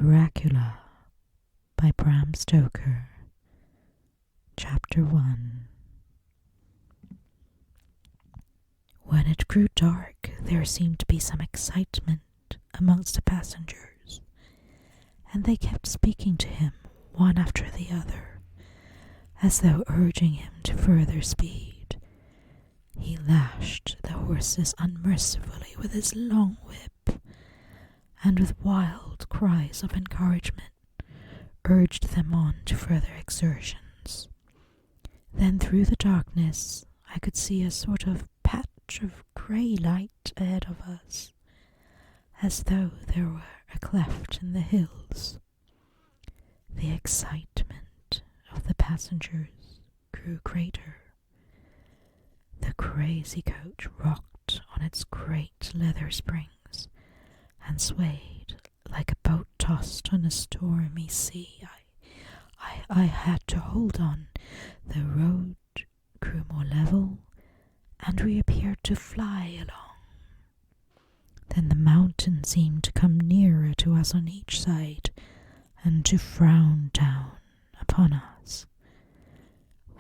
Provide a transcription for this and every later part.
Dracula by Bram Stoker Chapter 1. When it grew dark, there seemed to be some excitement amongst the passengers, and they kept speaking to him one after the other, as though urging him to further speed. He lashed the horses unmercifully with his long whip, and with wild cries of encouragement urged them on to further exertions. Then through the darkness I could see a sort of patch of grey light ahead of us, as though there were a cleft in the hills. The excitement of the passengers grew greater. The crazy coach rocked on its great leather springs and swayed like a boat tossed on a stormy sea. I had to hold on. The road grew more level, and we appeared to fly along. Then the mountain seemed to come nearer to us on each side, and to frown down upon us.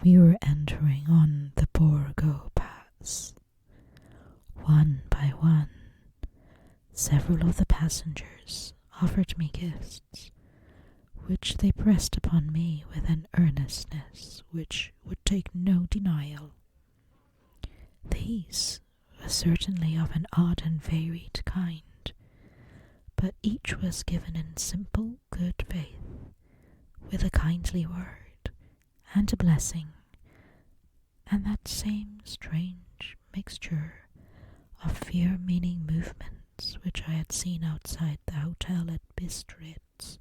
We were entering on the Borgo Pass. One by one, several of the passengers offered me gifts, which they pressed upon me with an earnestness which would take no denial. These were certainly of an odd and varied kind, but each was given in simple good faith, with a kindly word and a blessing, and that same strange mixture of fear-meaning movements which I had seen outside the hotel at Bistritz,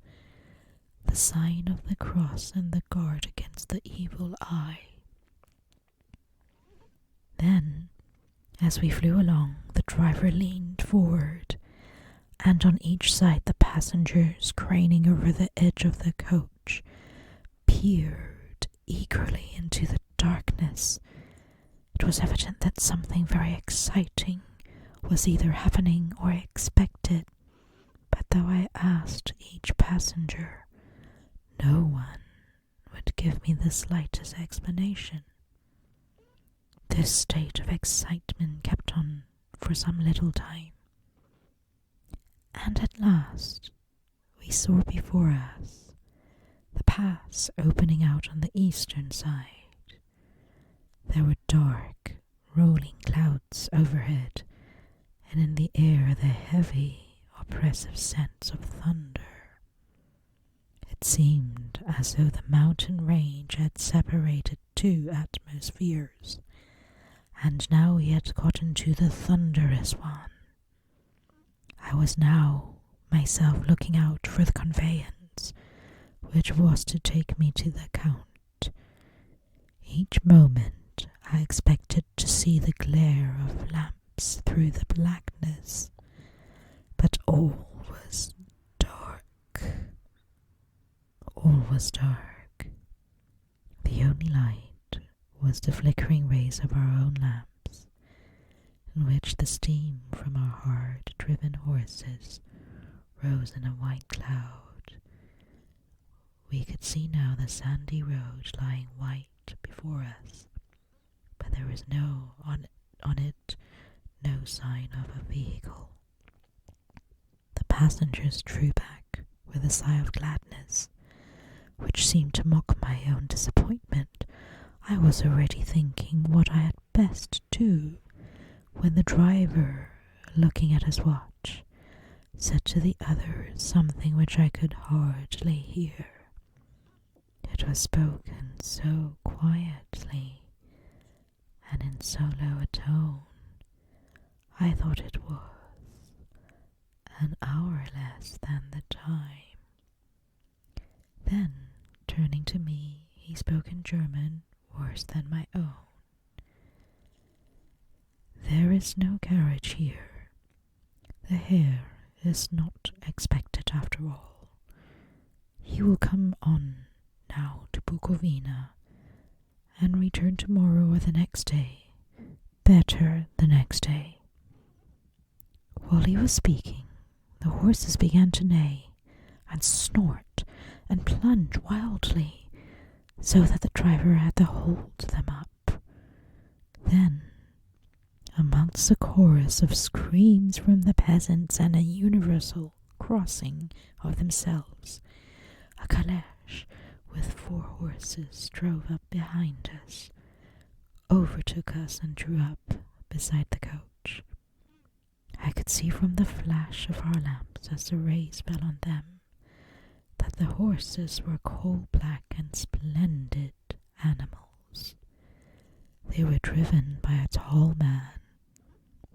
the sign of the cross and the guard against the evil eye. Then, as we flew along, the driver leaned forward, and on each side the passengers, craning over the edge of the coach, peered eagerly into the darkness. It was evident that something very exciting was either happening or expected, but though I asked each passenger, no one would give me the slightest explanation. This state of excitement kept on for some little time, and at last we saw before us the pass opening out on the eastern side. There were dark, rolling clouds overhead, and in the air the heavy, oppressive sense of thunder. It seemed as though the mountain range had separated two atmospheres, and now we had got into the thunderous one. I was now myself looking out for the conveyance, which was to take me to the Count. Each moment I expected to see the glare of lamps through the blackness, but all was dark. All was dark. The only light was the flickering rays of our own lamps, in which the steam from our hard-driven horses rose in a white cloud. We could see now the sandy road lying white before us, but there was on it no sign of a vehicle. The passengers drew back with a sigh of gladness, which seemed to mock my own disappointment. I was already thinking what I had best do, when the driver, looking at his watch, said to the others something which I could hardly hear. It was spoken so quietly, and in so low a tone, I thought it was an hour less than the time. Then, turning to me, he spoke in German worse than my own. There is no carriage here. The Herr is not expected after all. He will come on now to Bukowina, and return tomorrow or the next day. Better the next day. While he was speaking, the horses began to neigh. and snort and plunge wildly, so that the driver had to hold them up. Then, amongst a chorus of screams from the peasants and a universal crossing of themselves, a calèche with 4 horses drove up behind us, overtook us and drew up beside the coach. I could see from the flash of our lamps as the rays fell on them that the horses were coal-black and splendid animals. They were driven by a tall man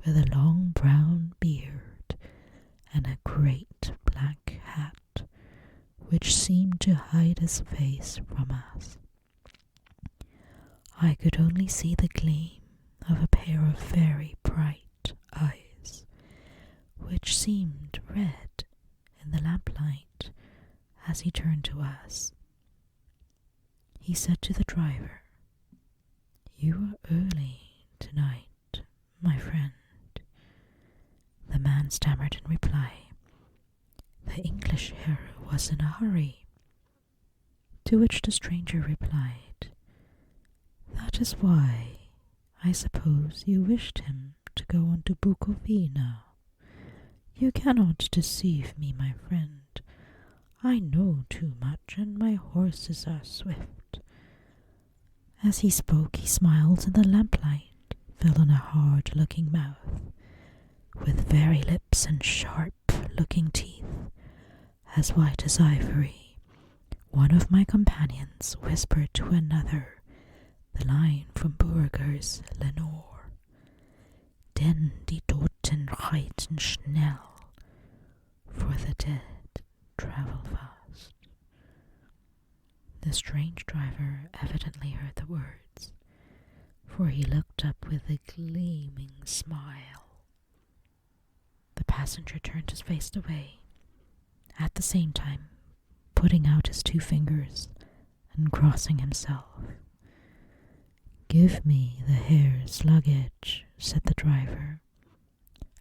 with a long brown beard and a great black hat, which seemed to hide his face from us. I could only see the gleam of a pair of very bright eyes, which seemed red in the lamplight as he turned to us. He said to the driver, "You are early tonight, my friend." The man stammered in reply, "The English Herr was in a hurry." To which the stranger replied, "That is why I suppose you wished him to go on to Bukovina. You cannot deceive me, my friend. I know too much, and my horses are swift." As he spoke, he smiled, and the lamplight fell on a hard-looking mouth, with very lips and sharp-looking teeth, as white as ivory. One of my companions whispered to another the line from Burger's Lenore, "Denn die Toten reiten schnell," for the dead travel fast. The strange driver evidently heard the words, for he looked up with a gleaming smile. The passenger turned his face away, at the same time putting out his 2 fingers and crossing himself. "Give me the Herr's luggage," said the driver,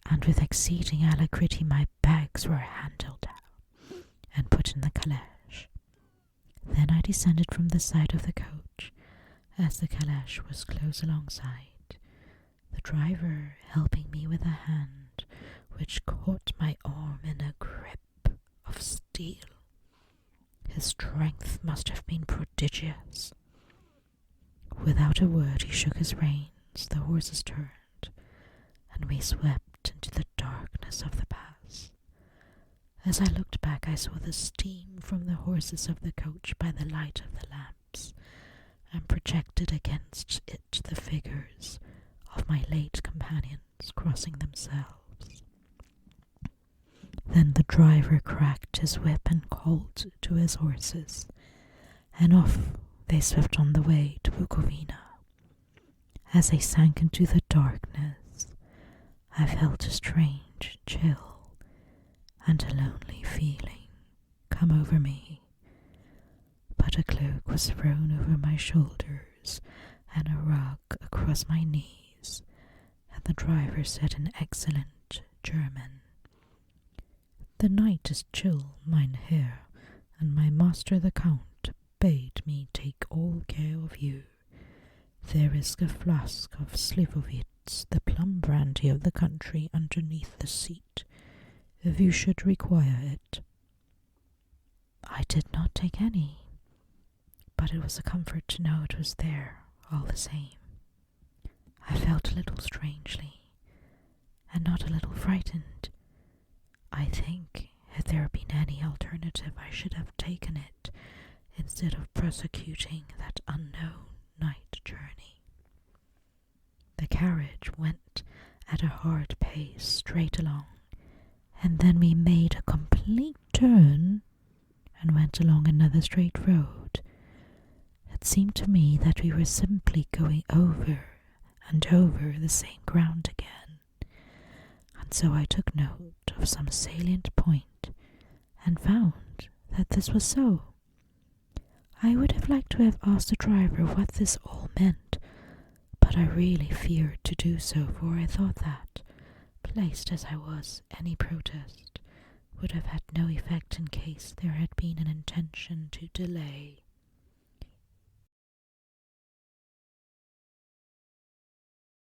and with exceeding alacrity my bags were handed out and put in the calèche. Then I descended from the side of the coach as the calèche was close alongside, the driver helping me with a hand which caught my arm in a grip of steel. His strength must have been prodigious. Without a word he shook his reins, the horses turned, and we swept into the darkness of the pass. As I looked back, I saw the steam from the horses of the coach by the light of the lamps, and projected against it the figures of my late companions crossing themselves. Then the driver cracked his whip and called to his horses, and off they swept on the way to Bukovina. As they sank into the darkness, I felt a strange chill and a lonely feeling come over me, but a cloak was thrown over my shoulders and a rug across my knees, and the driver said in excellent German, "The night is chill, mein Herr, and my master the Count bade me take all care of you. There is a flask of Slivovitz, the plum brandy of the country, underneath the seat, if you should require it." I did not take any, but it was a comfort to know it was there all the same. I felt a little strangely, and not a little frightened. I think, had there been any alternative, I should have taken it, instead of prosecuting that unknown night journey. The carriage went at a hard pace straight along, and then we made a complete turn and went along another straight road. It seemed to me that we were simply going over and over the same ground again, and so I took note of some salient point and found that this was so. I would have liked to have asked the driver what this all meant, but I really feared to do so, for I thought that, placed as I was, any protest would have had no effect in case there had been an intention to delay.